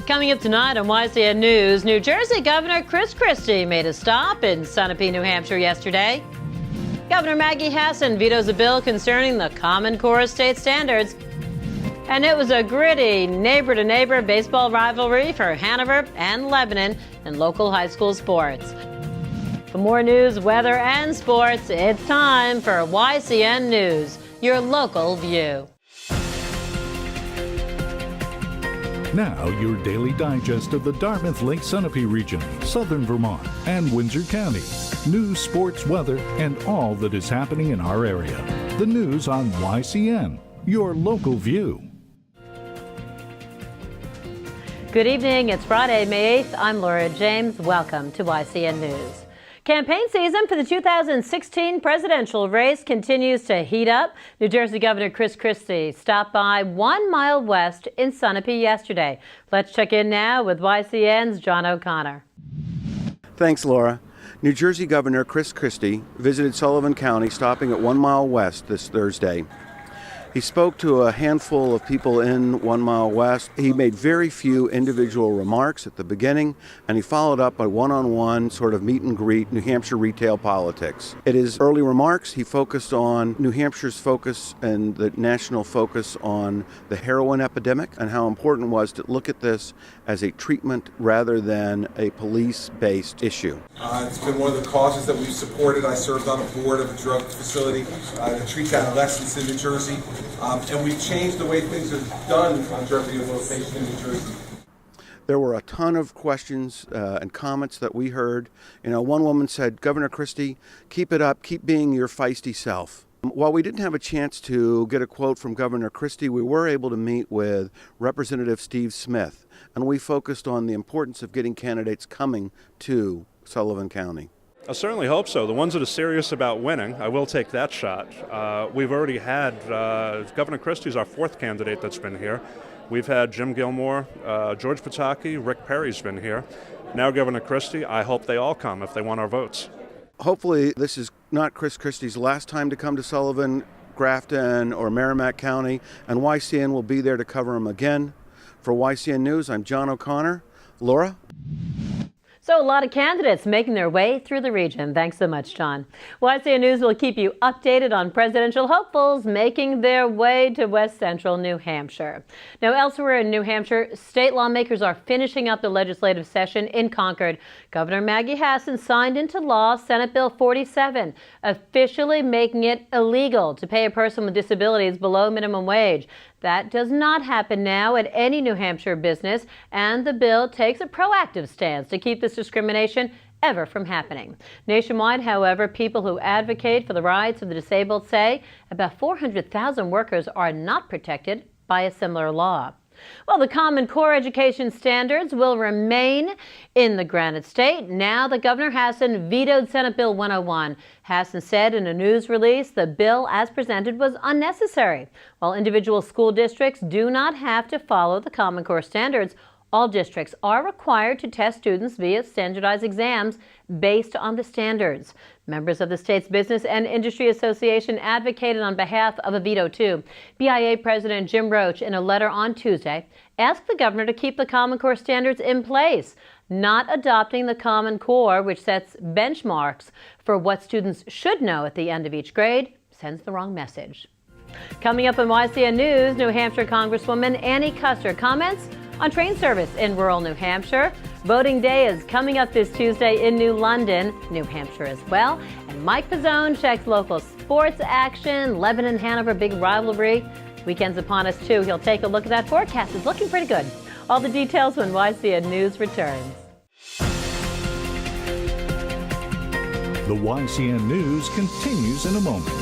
Coming up tonight on YCN News, New Jersey Governor Chris Christie made a stop in Sunapee, New Hampshire yesterday. Governor Maggie Hassan vetoes a bill concerning the Common Core state standards. And it was a gritty neighbor-to-neighbor baseball rivalry for Hanover and Lebanon in local high school sports. For more news, weather, and sports, it's time for YCN News, your local view. Now, your daily digest of the Dartmouth Lake Sunapee region, southern Vermont, and Windsor County. News, sports, weather, and all that is happening in our area. The news on YCN, your local view. Good evening. It's Friday, May 8th. I'm Laura James. Welcome to YCN News. Campaign season for the 2016 presidential race continues to heat up. New Jersey Governor Chris Christie stopped by 1 mile west in Sunapee yesterday. Let's check in now with YCN's John O'Connor. Thanks, Laura. New Jersey Governor Chris Christie visited Sullivan County, stopping at 1 mile west this Thursday. He spoke to a handful of people in 1 mile west. He made very few individual remarks at the beginning, and he followed up by one-on-one sort of meet and greet New Hampshire retail politics. In his early remarks, he focused on New Hampshire's focus and the national focus on the heroin epidemic and how important it was to look at this as a treatment rather than a police-based issue. It's been one of the causes that we've supported. I served on a board of a drug facility that treats adolescents in New Jersey. And we've changed the way things are done on drug rehabilitation in New Jersey. There were a ton of questions and comments that we heard. One woman said, "Governor Christie, keep it up, keep being your feisty self." While we didn't have a chance to get a quote from Governor Christie, we were able to meet with Representative Steve Smith, and we focused on the importance of getting candidates coming to Sullivan County. I certainly hope so. The ones that are serious about winning, I will take that shot. We've already had, Governor Christie's our fourth candidate that's been here. We've had Jim Gilmore, George Pataki, Rick Perry's been here. Now Governor Christie, I hope they all come if they want our votes. Hopefully this is not Chris Christie's last time to come to Sullivan, Grafton, or Merrimack County, and YCN will be there to cover him again. For YCN News, I'm John O'Connor. Laura? So a lot of candidates making their way through the region. Thanks so much, John. YCN News will keep you updated on presidential hopefuls making their way to West Central New Hampshire. Now, elsewhere in New Hampshire, state lawmakers are finishing up the legislative session in Concord. Governor Maggie Hassan signed into law Senate Bill 47, officially making it illegal to pay a person with disabilities below minimum wage. That does not happen now at any New Hampshire business, and the bill takes a proactive stance to keep this discrimination ever from happening. Nationwide, however, people who advocate for the rights of the disabled say about 400,000 workers are not protected by a similar law. Well, the Common Core education standards will remain in the Granite State now that Governor Hassan vetoed Senate Bill 101. Hassan said in a news release the bill as presented was unnecessary. While individual school districts do not have to follow the Common Core standards, all districts are required to test students via standardized exams based on the standards. Members of the state's Business and Industry Association advocated on behalf of a veto too. BIA President Jim Roach, in a letter on Tuesday, asked the governor to keep the Common Core standards in place. Not adopting the Common Core, which sets benchmarks for what students should know at the end of each grade, sends the wrong message. Coming up on YCN News, New Hampshire Congresswoman Annie Kuster comments on train service in rural New Hampshire. Voting day is coming up this Tuesday in New London, New Hampshire as well. And Mike Pizzone checks local sports action, Lebanon, Hanover, big rivalry. Weekend's upon us too. He'll take a look at that forecast. It's looking pretty good. All the details when YCN News returns. The YCN News continues in a moment.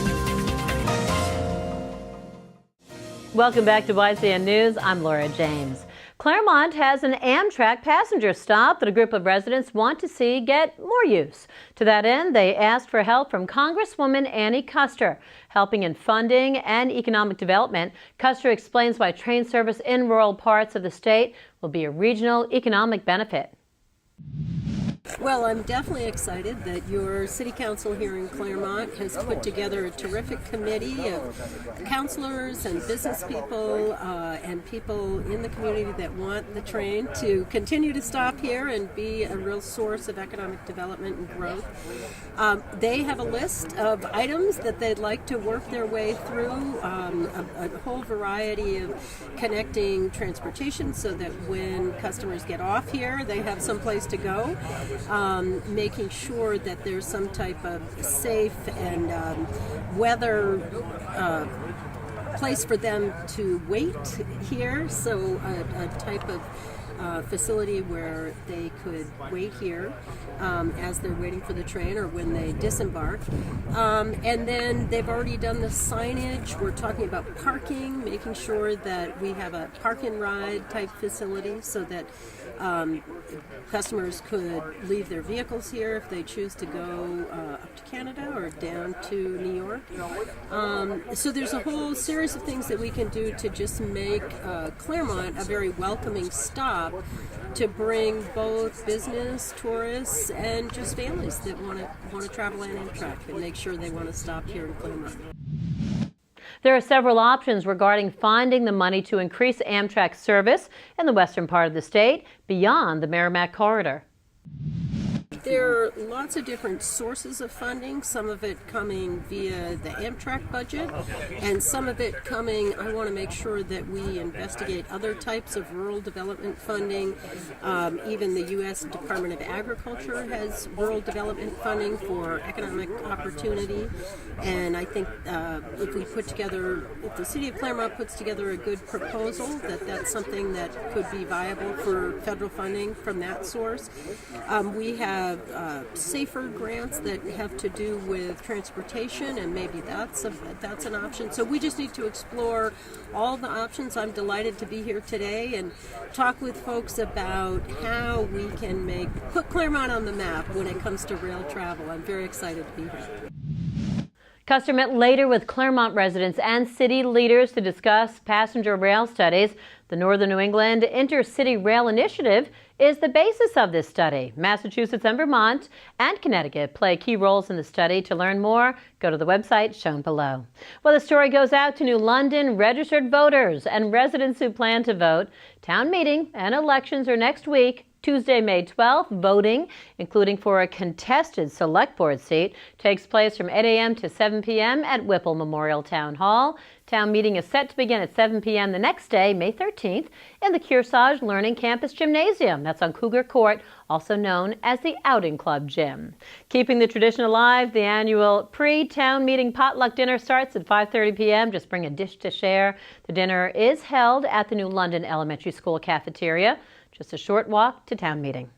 Welcome back to YCN News. I'm Laura James. Claremont has an Amtrak passenger stop that a group of residents want to see get more use. To that end, they asked for help from Congresswoman Annie Kuster, helping in funding and economic development. Kuster explains why train service in rural parts of the state will be a regional economic benefit. Well, I'm definitely excited that your city council here in Claremont has put together a terrific committee of councilors and business people and people in the community that want the train to continue to stop here and be a real source of economic development and growth. They have a list of items that they'd like to work their way through, a whole variety of connecting transportation so that when customers get off here, they have some place to go. Making sure that there's some type of safe and weather place for them to wait here, so a type of facility where they could wait here as they're waiting for the train or when they disembark. And then they've already done the signage. We're talking about parking, making sure that we have a park and ride type facility so that customers could leave their vehicles here if they choose to go up to Canada or down to New York. So there's a whole series of things that we can do to just make Claremont a very welcoming stop to bring both business, tourists, and just families that want to travel on Amtrak and make sure they want to stop here in Claremont. There are several options regarding finding the money to increase Amtrak service in the western part of the state beyond the Merrimack corridor. There are lots of different sources of funding, some of it coming via the Amtrak budget, and some of it coming, I want to make sure that we investigate other types of rural development funding. Even the U.S. Department of Agriculture has rural development funding for economic opportunity, and I think if the City of Claremont puts together a good proposal, that's something that could be viable for federal funding from that source. We have safer grants that have to do with transportation, and maybe that's an option. So we just need to explore all the options. I'm delighted to be here today and talk with folks about how we can put Claremont on the map when it comes to rail travel. I'm very excited to be here. Custer met later with Claremont residents and city leaders to discuss passenger rail studies. The Northern New England Intercity Rail Initiative is the basis of this study. Massachusetts and Vermont and Connecticut play key roles in the study. To learn more, go to the website shown below. Well, the story goes out to New London registered voters and residents who plan to vote. Town meeting and elections are next week. Tuesday, May 12th, voting, including for a contested select board seat, takes place from 8 a.m. to 7 p.m. at Whipple Memorial Town Hall. Town meeting is set to begin at 7 p.m. the next day, May 13th, in the Kearsarge Learning Campus Gymnasium. That's on Cougar Court, also known as the Outing Club Gym. Keeping the tradition alive, the annual pre-town meeting potluck dinner starts at 5:30 p.m. Just bring a dish to share. The dinner is held at the New London Elementary School cafeteria. Just a short walk to town meeting.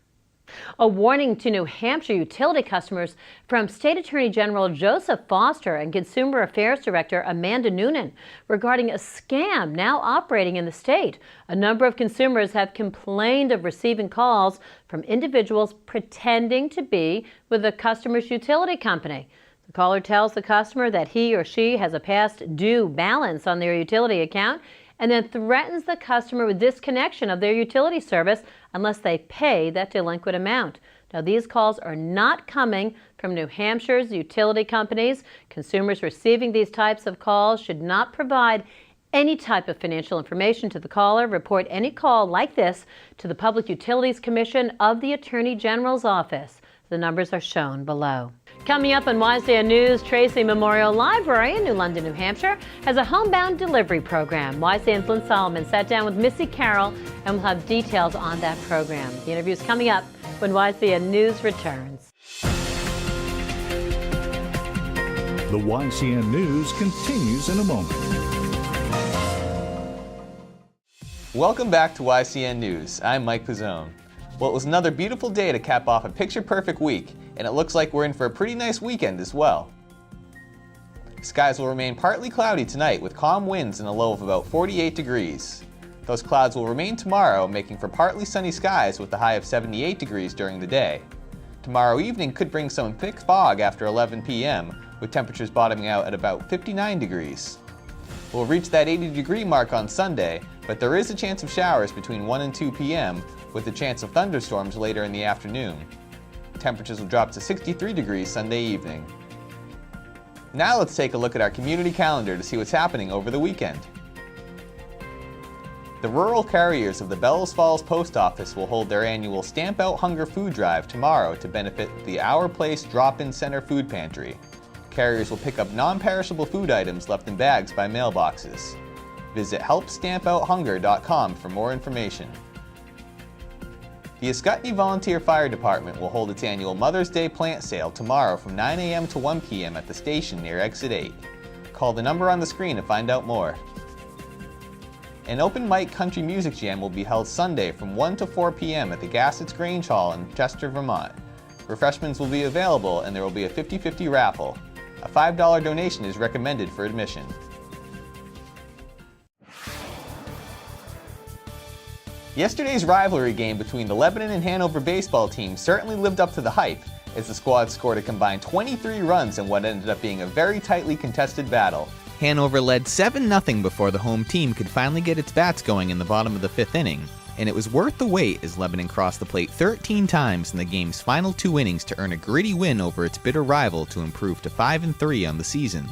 A warning to New Hampshire utility customers from State Attorney General Joseph Foster and Consumer Affairs Director Amanda Noonan regarding a scam now operating in the state. A number of consumers have complained of receiving calls from individuals pretending to be with the customer's utility company. The caller tells the customer that he or she has a past due balance on their utility account and then threatens the customer with disconnection of their utility service unless they pay that delinquent amount. Now, these calls are not coming from New Hampshire's utility companies. Consumers receiving these types of calls should not provide any type of financial information to the caller. Report any call like this to the Public Utilities Commission of the Attorney General's office. The numbers are shown below. Coming up on YCN News, Tracy Memorial Library in New London, New Hampshire has a homebound delivery program. YCN's Lynn Solomon sat down with Missy Carroll and we'll have details on that program. The interview is coming up when YCN News returns. The YCN News continues in a moment. Welcome back to YCN News. I'm Mike Pizzone. Well, it was another beautiful day to cap off a picture-perfect week, and it looks like we're in for a pretty nice weekend as well. Skies will remain partly cloudy tonight with calm winds and a low of about 48 degrees. Those clouds will remain tomorrow, making for partly sunny skies with a high of 78 degrees during the day. Tomorrow evening could bring some thick fog after 11 p.m., with temperatures bottoming out at about 59 degrees. We'll reach that 80-degree mark on Sunday, but there is a chance of showers between 1 and 2 p.m., with a chance of thunderstorms later in the afternoon. Temperatures will drop to 63 degrees Sunday evening. Now let's take a look at our community calendar to see what's happening over the weekend. The rural carriers of the Bellows Falls Post Office will hold their annual Stamp Out Hunger food drive tomorrow to benefit the Our Place Drop-In Center Food Pantry. Carriers will pick up non-perishable food items left in bags by mailboxes. Visit helpstampouhunger.com for more information. The Ascutney Volunteer Fire Department will hold its annual Mother's Day plant sale tomorrow from 9 a.m. to 1 p.m. at the station near Exit 8. Call the number on the screen to find out more. An open mic country music jam will be held Sunday from 1 to 4 p.m. at the Gassett's Grange Hall in Chester, Vermont. Refreshments will be available and there will be a 50-50 raffle. A $5 donation is recommended for admission. Yesterday's rivalry game between the Lebanon and Hanover baseball teams certainly lived up to the hype, as the squads scored a combined 23 runs in what ended up being a very tightly contested battle. Hanover led 7-0 before the home team could finally get its bats going in the bottom of the 5th inning, and it was worth the wait as Lebanon crossed the plate 13 times in the game's final 2 innings to earn a gritty win over its bitter rival to improve to 5-3 on the season.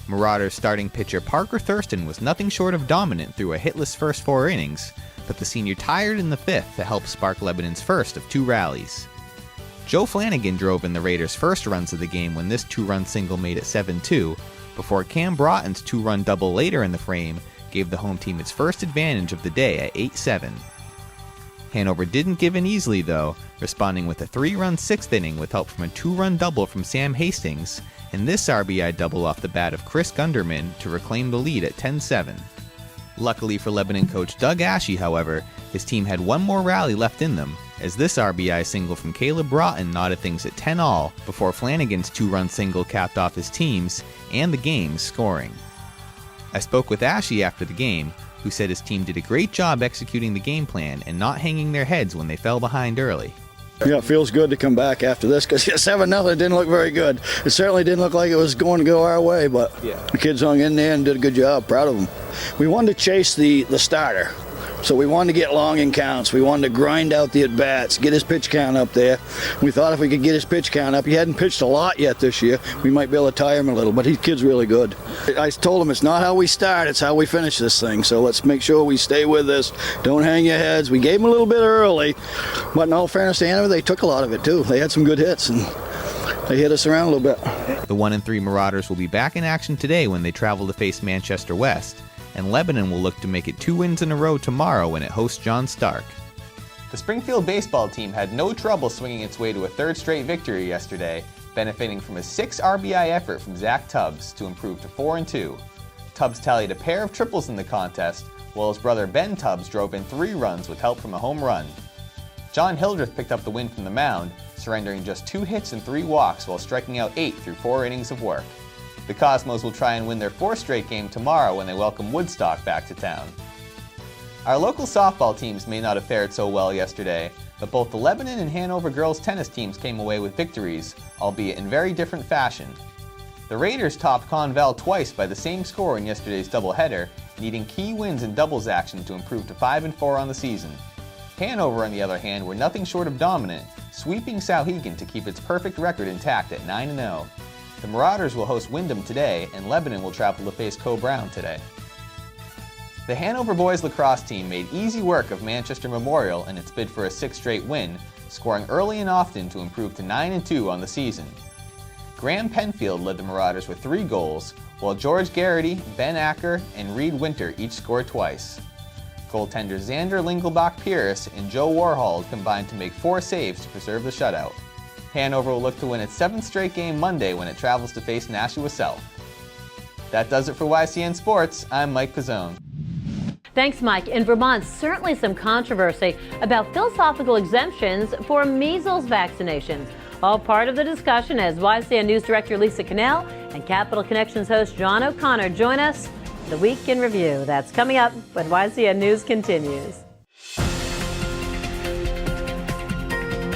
Marauders starting pitcher Parker Thurston was nothing short of dominant through a hitless first 4 innings, but the senior tired in the 5th to help spark Lebanon's first of 2 rallies. Joe Flanagan drove in the Raiders' first runs of the game when this 2-run single made it 7-2, before Cam Broughton's 2-run double later in the frame gave the home team its first advantage of the day at 8-7. Hanover didn't give in easily though, responding with a 3-run 6th inning with help from a 2-run double from Sam Hastings, and this RBI double off the bat of Chris Gunderman to reclaim the lead at 10-7. Luckily for Lebanon coach Doug Ashey, however, his team had one more rally left in them, as this RBI single from Caleb Broughton knotted things at 10-all before Flanagan's 2-run single capped off his team's and the game's scoring. I spoke with Ashey after the game, who said his team did a great job executing the game plan and not hanging their heads when they fell behind early. Yeah, it feels good to come back after this because 7-0 didn't look very good. It certainly didn't look like it was going to go our way, but the kids hung in there and did a good job. Proud of them. We wanted to chase the starter, so we wanted to get long in counts. We wanted to grind out the at-bats, get his pitch count up there. We thought if we could get his pitch count up, he hadn't pitched a lot yet this year, we might be able to tire him a little, but his kid's really good. I told him it's not how we start, it's how we finish this thing, so let's make sure we stay with this. Don't hang your heads. We gave him a little bit early, but in all fairness to Hanover, they took a lot of it too. They had some good hits, and they hit us around a little bit. The 1-3 Marauders will be back in action today when they travel to face Manchester West, and Lebanon will look to make it 2 wins in a row tomorrow when it hosts John Stark. The Springfield baseball team had no trouble swinging its way to a 3rd straight victory yesterday, benefiting from a 6 RBI effort from Zach Tubbs to improve to 4-2. Tubbs tallied a pair of triples in the contest, while his brother Ben Tubbs drove in 3 runs with help from a home run. John Hildreth picked up the win from the mound, surrendering just 2 hits and 3 walks while striking out 8 through 4 innings of work. The Cosmos will try and win their 4th straight game tomorrow when they welcome Woodstock back to town. Our local softball teams may not have fared so well yesterday, but both the Lebanon and Hanover girls tennis teams came away with victories, albeit in very different fashion. The Raiders topped Conval twice by the same score in yesterday's doubleheader, needing key wins in doubles action to improve to 5-4 on the season. Hanover, on the other hand, were nothing short of dominant, sweeping Souhegan to keep its perfect record intact at 9-0. The Marauders will host Windham today, and Lebanon will travel to face Co-Brown today. The Hanover boys lacrosse team made easy work of Manchester Memorial in its bid for a 6th straight win, scoring early and often to improve to 9-2 on the season. Graham Penfield led the Marauders with 3 goals, while George Garrity, Ben Acker, and Reed Winter each scored twice. Goaltender Xander Lingelbach-Pierce and Joe Warhol combined to make 4 saves to preserve the shutout. Hanover will look to win its 7th straight game Monday when it travels to face Nashua South. That does it for YCN Sports. I'm Mike Pizzone. Thanks, Mike. In Vermont, certainly some controversy about philosophical exemptions for measles vaccinations. All part of the discussion as YCN News Director Lisa Cannell and Capital Connections host John O'Connor join us. The Week in Review. That's coming up when YCN News continues.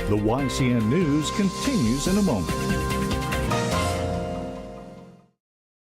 The YCN News continues in a moment.